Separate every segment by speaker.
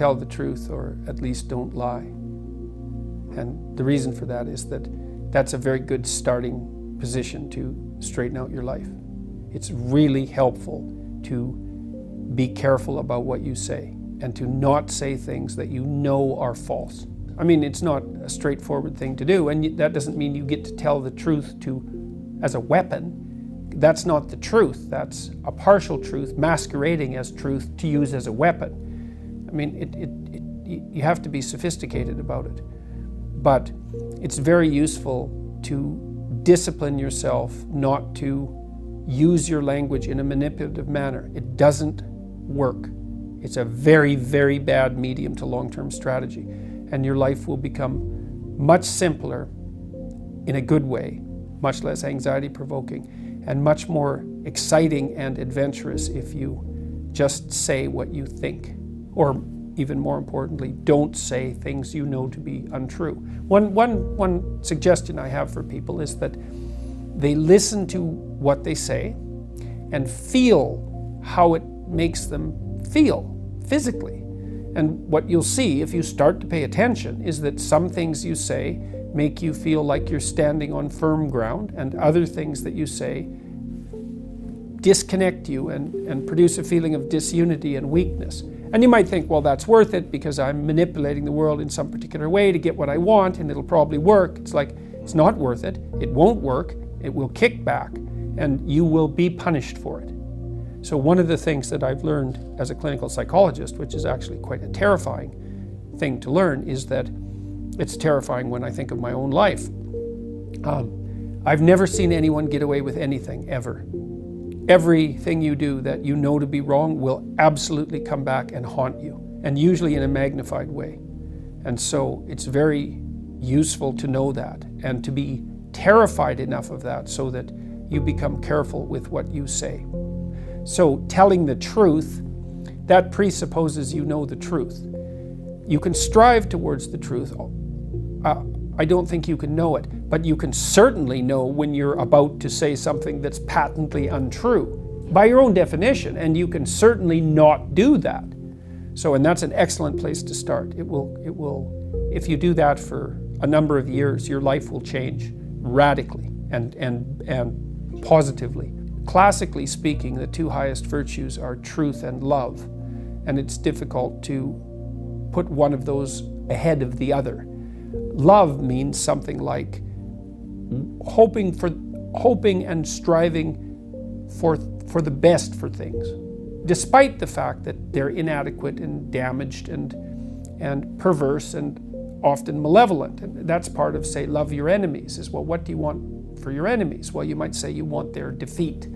Speaker 1: tell the truth, or at least don't lie. And the reason for that is that that's a very good starting position to straighten out your life. It's really helpful to be careful about what you say and to not say things that you know are false. I mean, it's not a straightforward thing to do, and that doesn't mean you get to tell the truth as a weapon. That's not the truth. That's a partial truth masquerading as truth to use as a weapon. I mean, you have to be sophisticated about it. But it's very useful to discipline yourself not to use your language in a manipulative manner. It doesn't work. It's a very, very bad medium to long-term strategy. And your life will become much simpler in a good way, much less anxiety-provoking, and much more exciting and adventurous if you just say what you think. Or even more importantly, don't say things you know to be untrue. One suggestion I have for people is that they listen to what they say and feel how it makes them feel physically. And what you'll see if you start to pay attention is that some things you say make you feel like you're standing on firm ground, and other things that you say disconnect you and produce a feeling of disunity and weakness. And you might think, well, that's worth it because I'm manipulating the world in some particular way to get what I want, and it'll probably work. It's like, it's not worth it. It won't work. It will kick back, and you will be punished for it. So one of the things that I've learned as a clinical psychologist, which is actually quite a terrifying thing to learn, is that it's terrifying when I think of my own life. I've never seen anyone get away with anything, ever. Everything you do that you know to be wrong will absolutely come back and haunt you, and usually in a magnified way. And so it's very useful to know that and to be terrified enough of that so that you become careful with what you say. So telling the truth, that presupposes you know the truth. You can strive towards the truth. I don't think you can know it, but you can certainly know when you're about to say something that's patently untrue by your own definition, and you can certainly not do that. So, and that's an excellent place to start. It will, if you do that for a number of years, your life will change radically and positively. Classically speaking, the two highest virtues are truth and love, and it's difficult to put one of those ahead of the other. Love means something like hoping and striving for the best for things, despite the fact that they're inadequate and damaged and perverse and often malevolent. And that's part of, say, love your enemies, is, well, what do you want for your enemies? Well, you might say you want their defeat.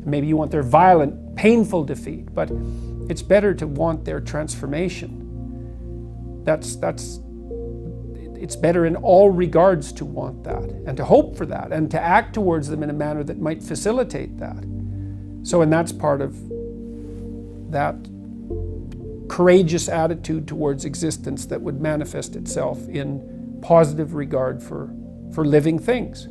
Speaker 1: Maybe you want their violent, painful defeat, but it's better to want their transformation. It's better in all regards to want that and to hope for that and to act towards them in a manner that might facilitate that. So, and that's part of that courageous attitude towards existence that would manifest itself in positive regard for living things.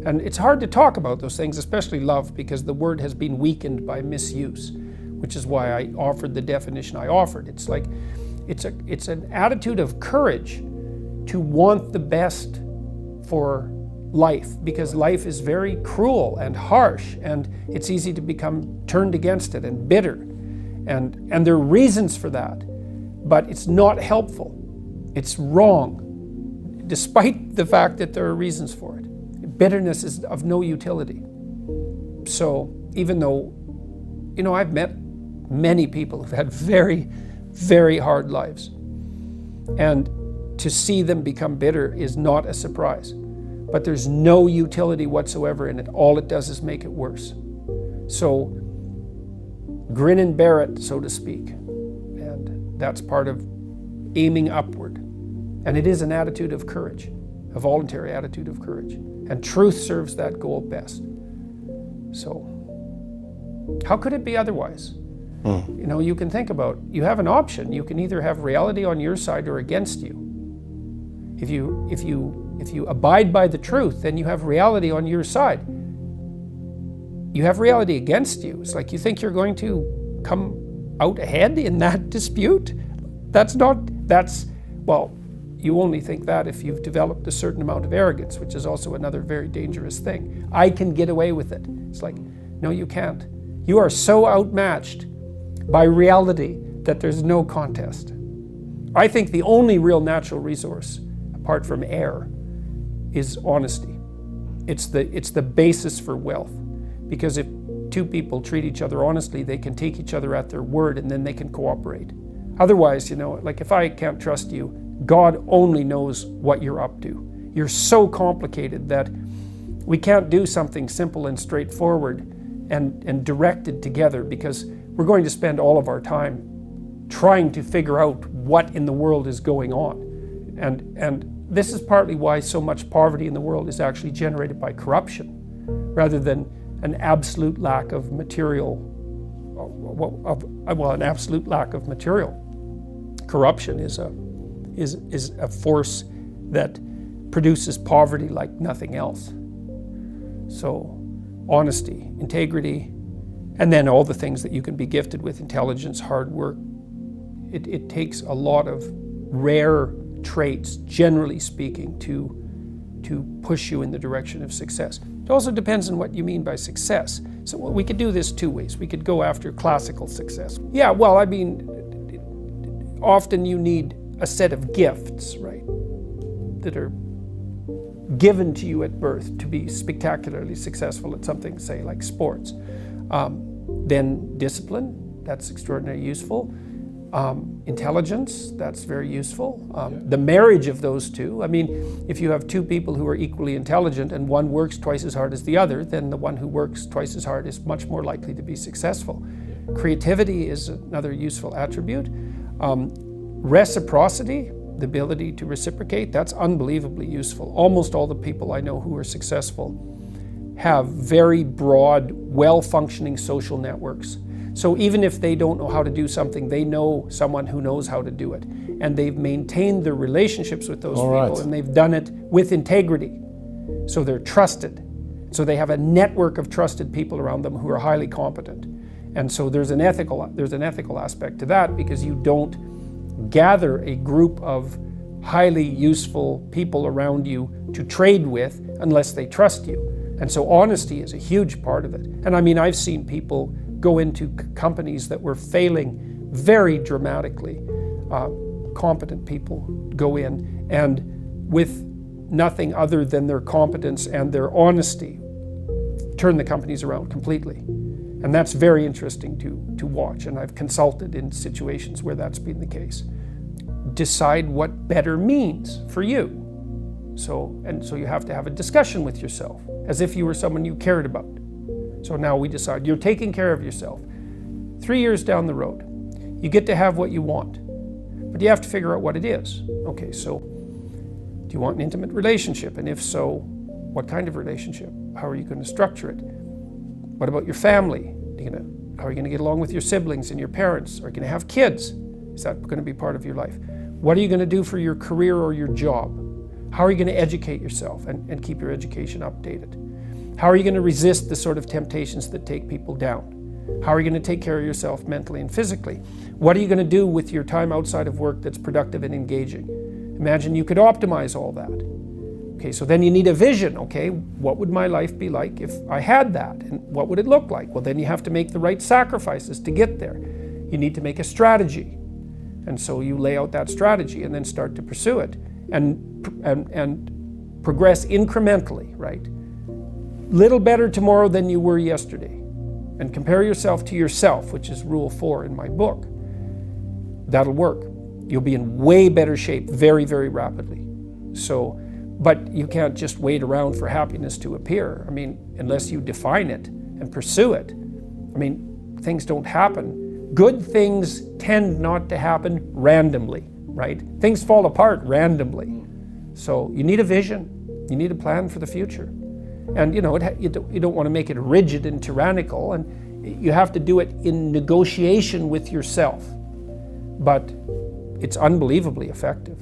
Speaker 1: And it's hard to talk about those things, especially love, because the word has been weakened by misuse, which is why I offered the definition I offered. It's like, it's an attitude of courage to want the best for life, because life is very cruel and harsh, and it's easy to become turned against it and bitter. And there are reasons for that, but it's not helpful. It's wrong, despite the fact that there are reasons for it. Bitterness is of no utility. So even though, I've met many people who've had very, very hard lives, and to see them become bitter is not a surprise. But there's no utility whatsoever in it. All it does is make it worse. So grin and bear it, so to speak. And that's part of aiming upward. And it is an attitude of courage, a voluntary attitude of courage. And truth serves that goal best. So how could it be otherwise? You can think about, you have an option. You can either have reality on your side or against you. If you abide by the truth, then you have reality on your side. You have reality against you. It's like you think you're going to come out ahead in that dispute? well, you only think that if you've developed a certain amount of arrogance, which is also another very dangerous thing. I can get away with it. It's like, no, you can't. You are so outmatched by reality that there's no contest. I think the only real natural resource, apart from air, is honesty. It's the basis for wealth. Because if two people treat each other honestly, they can take each other at their word and then they can cooperate. Otherwise, like if I can't trust you, God only knows what you're up to. You're so complicated that we can't do something simple and straightforward and directed together, because we're going to spend all of our time trying to figure out what in the world is going on. And this is partly why so much poverty in the world is actually generated by corruption, rather than an absolute lack of material, an absolute lack of material. Corruption is a force that produces poverty like nothing else. So honesty, integrity, and then all the things that you can be gifted with: intelligence, hard work. It takes a lot of rare traits, generally speaking, to push you in the direction of success. It also depends on what you mean by success. So we could do this two ways. We could go after classical success. Yeah, well, I mean, often you need a set of gifts, right, that are given to you at birth to be spectacularly successful at something, say, like sports. Then discipline, that's extraordinarily useful. Intelligence, that's very useful. The marriage of those two, I mean, if you have two people who are equally intelligent and one works twice as hard as the other, then the one who works twice as hard is much more likely to be successful. Creativity is another useful attribute. Reciprocity, the ability to reciprocate, that's unbelievably useful. Almost all the people I know who are successful have very broad, well-functioning social networks. So even if they don't know how to do something, they know someone who knows how to do it. And they've maintained their relationships with those people, and they've done it with integrity. So they're trusted. So they have a network of trusted people around them who are highly competent. And so there's an ethical aspect to that, because you don't gather a group of highly useful people around you to trade with unless they trust you. And so honesty is a huge part of it. And I mean, I've seen people go into companies that were failing very dramatically. Competent people go in and with nothing other than their competence and their honesty turn the companies around completely. And that's very interesting to watch. And I've consulted in situations where that's been the case. Decide what better means for you. So you have to have a discussion with yourself as if you were someone you cared about. So now we decide you're taking care of yourself. 3 years down the road, you get to have what you want, but you have to figure out what it is. Okay, so do you want an intimate relationship? And if so, what kind of relationship? How are you going to structure it? What about your family? How are you going to get along with your siblings and your parents? Are you going to have kids? Is that going to be part of your life? What are you going to do for your career or your job? How are you going to educate yourself and keep your education updated? How are you going to resist the sort of temptations that take people down? How are you going to take care of yourself mentally and physically? What are you going to do with your time outside of work that's productive and engaging? Imagine you could optimize all that. Okay, so then you need a vision. Okay, what would my life be like if I had that? And what would it look like? Well, then you have to make the right sacrifices to get there. You need to make a strategy. And so you lay out that strategy and then start to pursue it and progress incrementally, right? Little better tomorrow than you were yesterday. And compare yourself to yourself, which is rule 4 in my book. That'll work. You'll be in way better shape very, very rapidly. So, but you can't just wait around for happiness to appear. I mean, unless you define it and pursue it. I mean, things don't happen. Good things tend not to happen randomly, right? Things fall apart randomly. So you need a vision. You need a plan for the future. And you don't want to make it rigid and tyrannical, and you have to do it in negotiation with yourself. But it's unbelievably effective.